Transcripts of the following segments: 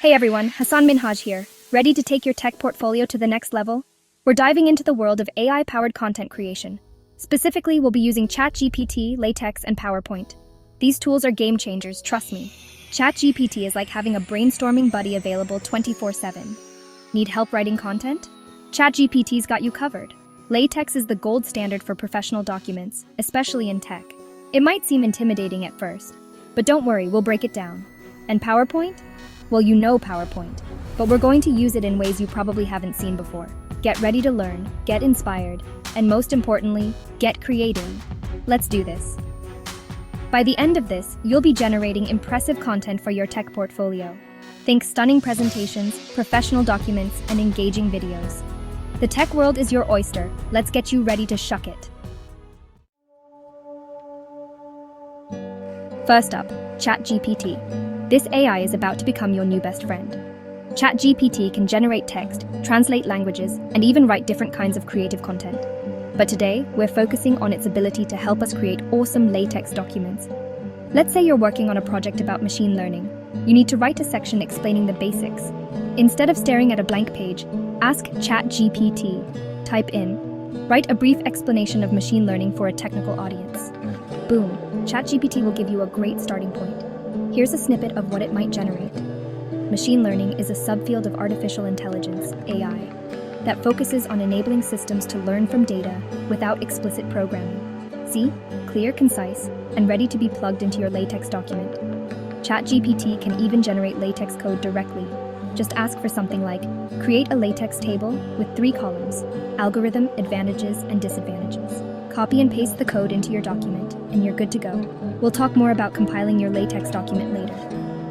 Hey everyone, Hassan Minhaj here. Ready to take your tech portfolio to the next level? We're diving into the world of AI-powered content creation. Specifically, we'll be using ChatGPT, LaTeX, and PowerPoint. These tools are game changers, trust me. ChatGPT is like having a brainstorming buddy available 24/7. Need help writing content? ChatGPT's got you covered. LaTeX is the gold standard for professional documents, especially in tech. It might seem intimidating at first, but don't worry, we'll break it down. And PowerPoint? Well, you know PowerPoint, but we're going to use it in ways you probably haven't seen before. Get ready to learn, get inspired, and most importantly, get creative. Let's do this. By the end of this, you'll be generating impressive content for your tech portfolio. Think stunning presentations, professional documents, and engaging videos. The tech world is your oyster. Let's get you ready to shuck it. First up, ChatGPT. This AI is about to become your new best friend. ChatGPT can generate text, translate languages, and even write different kinds of creative content. But today, we're focusing on its ability to help us create awesome LaTeX documents. Let's say you're working on a project about machine learning. You need to write a section explaining the basics. Instead of staring at a blank page, ask ChatGPT. Type in, write a brief explanation of machine learning for a technical audience. Boom, ChatGPT will give you a great starting point. Here's a snippet of what it might generate. Machine learning is a subfield of artificial intelligence, AI, that focuses on enabling systems to learn from data without explicit programming. See? Clear, concise, and ready to be plugged into your LaTeX document. ChatGPT can even generate LaTeX code directly. Just ask for something like, create a LaTeX table with 3 columns, algorithm, advantages, and disadvantages. Copy and paste the code into your document, and you're good to go. We'll talk more about compiling your LaTeX document later.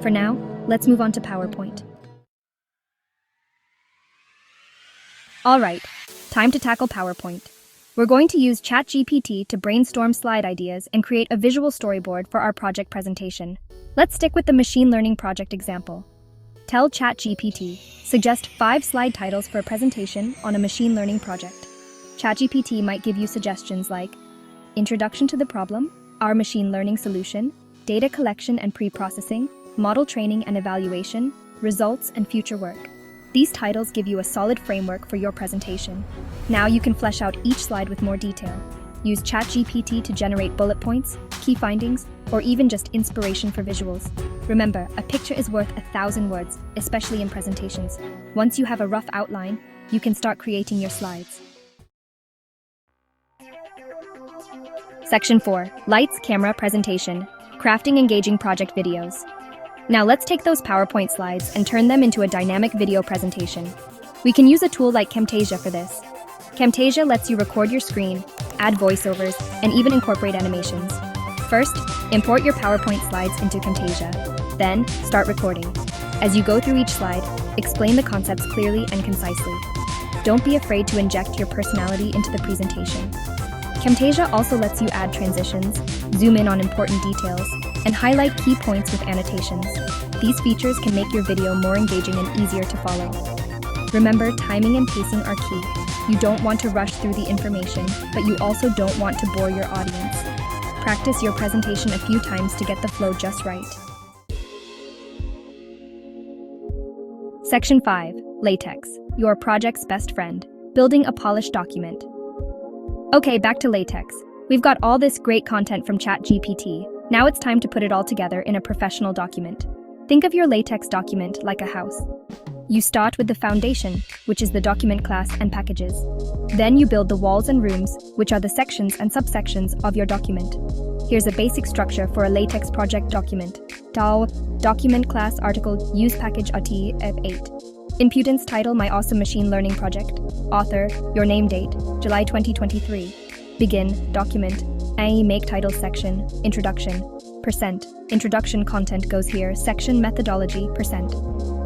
For now, let's move on to PowerPoint. All right, time to tackle PowerPoint. We're going to use ChatGPT to brainstorm slide ideas and create a visual storyboard for our project presentation. Let's stick with the machine learning project example. Tell ChatGPT, suggest 5 slide titles for a presentation on a machine learning project. ChatGPT might give you suggestions like Introduction to the Problem, Our Machine Learning Solution, Data Collection and Pre-Processing, Model Training and Evaluation, Results and Future Work. These titles give you a solid framework for your presentation. Now you can flesh out each slide with more detail. Use ChatGPT to generate bullet points, key findings, or even just inspiration for visuals. Remember, a picture is worth 1,000 words, especially in presentations. Once you have a rough outline, you can start creating your slides. Section 4. Lights, Camera, Presentation. Crafting engaging project videos. Now let's take those PowerPoint slides and turn them into a dynamic video presentation. We can use a tool like Camtasia for this. Camtasia lets you record your screen, add voiceovers, and even incorporate animations. First, import your PowerPoint slides into Camtasia. Then, start recording. As you go through each slide, explain the concepts clearly and concisely. Don't be afraid to inject your personality into the presentation. Camtasia also lets you add transitions, zoom in on important details, and highlight key points with annotations. These features can make your video more engaging and easier to follow. Remember, timing and pacing are key. You don't want to rush through the information, but you also don't want to bore your audience. Practice your presentation a few times to get the flow just right. Section 5. LaTeX, your project's best friend. Building a polished document. Okay, back to LaTeX. We've got all this great content from ChatGPT. Now it's time to put it all together in a professional document. Think of your LaTeX document like a house. You start with the foundation, which is the document class and packages. Then you build the walls and rooms, which are the sections and subsections of your document. Here's a basic structure for a LaTeX project document. DAO, document class article, use package ATF8. Impudence title, My Awesome Machine Learning Project. Author, your name date, July 2023. Begin, document, make title section, introduction, percent. Introduction content goes here, section methodology, percent.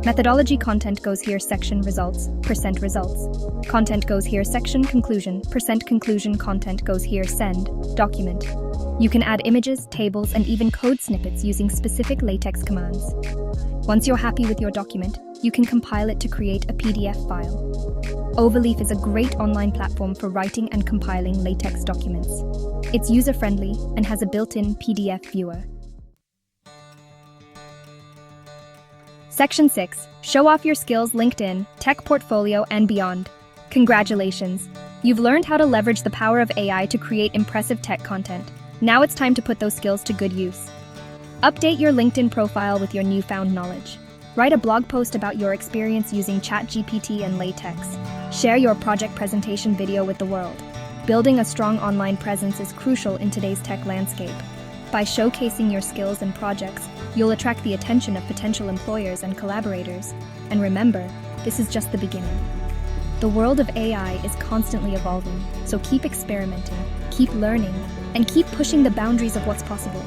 Methodology content goes here, section results, percent results. Content goes here, section conclusion, percent conclusion content goes here, send, document. You can add images, tables, and even code snippets using specific LaTeX commands. Once you're happy with your document, you can compile it to create a PDF file. Overleaf is a great online platform for writing and compiling LaTeX documents. It's user-friendly and has a built-in PDF viewer. Section 6. Show off your skills, LinkedIn, tech portfolio, and beyond. Congratulations! You've learned how to leverage the power of AI to create impressive tech content. Now it's time to put those skills to good use. Update your LinkedIn profile with your newfound knowledge. Write a blog post about your experience using ChatGPT and LaTeX. Share your project presentation video with the world. Building a strong online presence is crucial in today's tech landscape. By showcasing your skills and projects, you'll attract the attention of potential employers and collaborators. And remember, this is just the beginning. The world of AI is constantly evolving, so keep experimenting, keep learning, and keep pushing the boundaries of what's possible.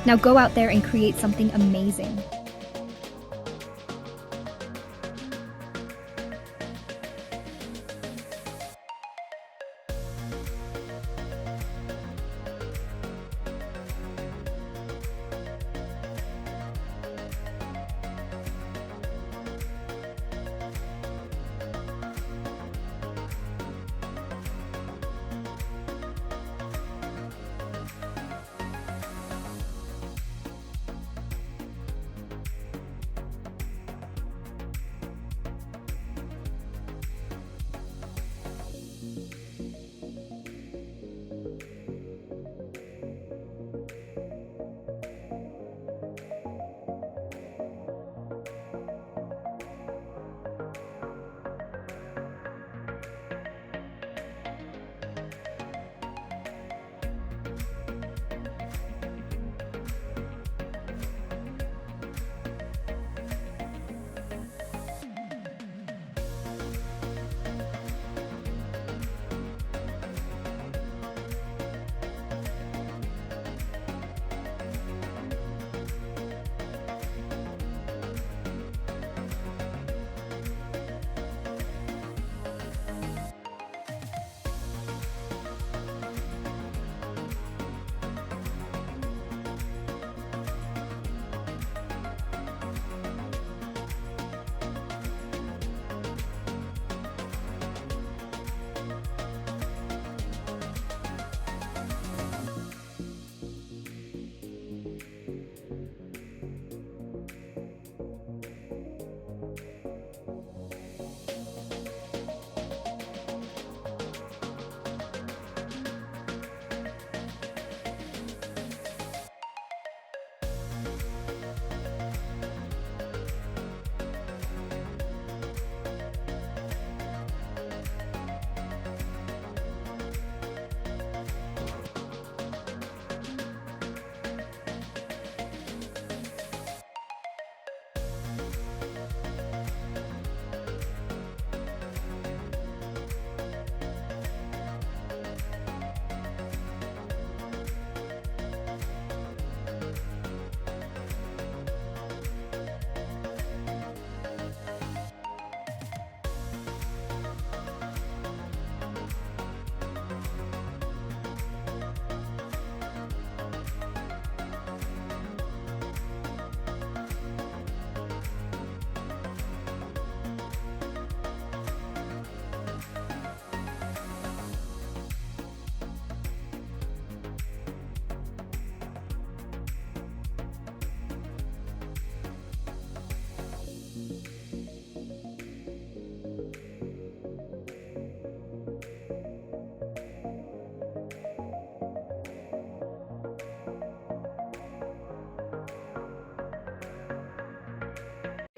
Now go out there and create something amazing.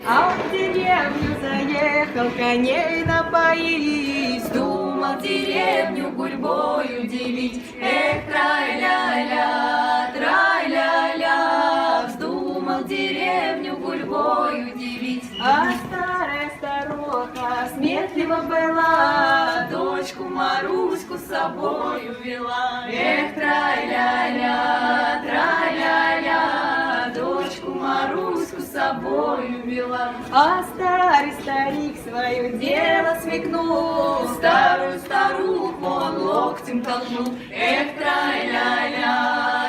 А в деревню заехал, коней напоить, думал деревню гурьбой удивить. Эх, трай-ля-ля, вздумал деревню гурьбой удивить. А старая старуха сметлива была, дочку Маруську с собою вела. Эх, трай-ля-ля, дочку Маруську с собою вела. А старый старик свое дело смекнул, старую старуху он локтем толкнул. Эх, трай-ля-ля,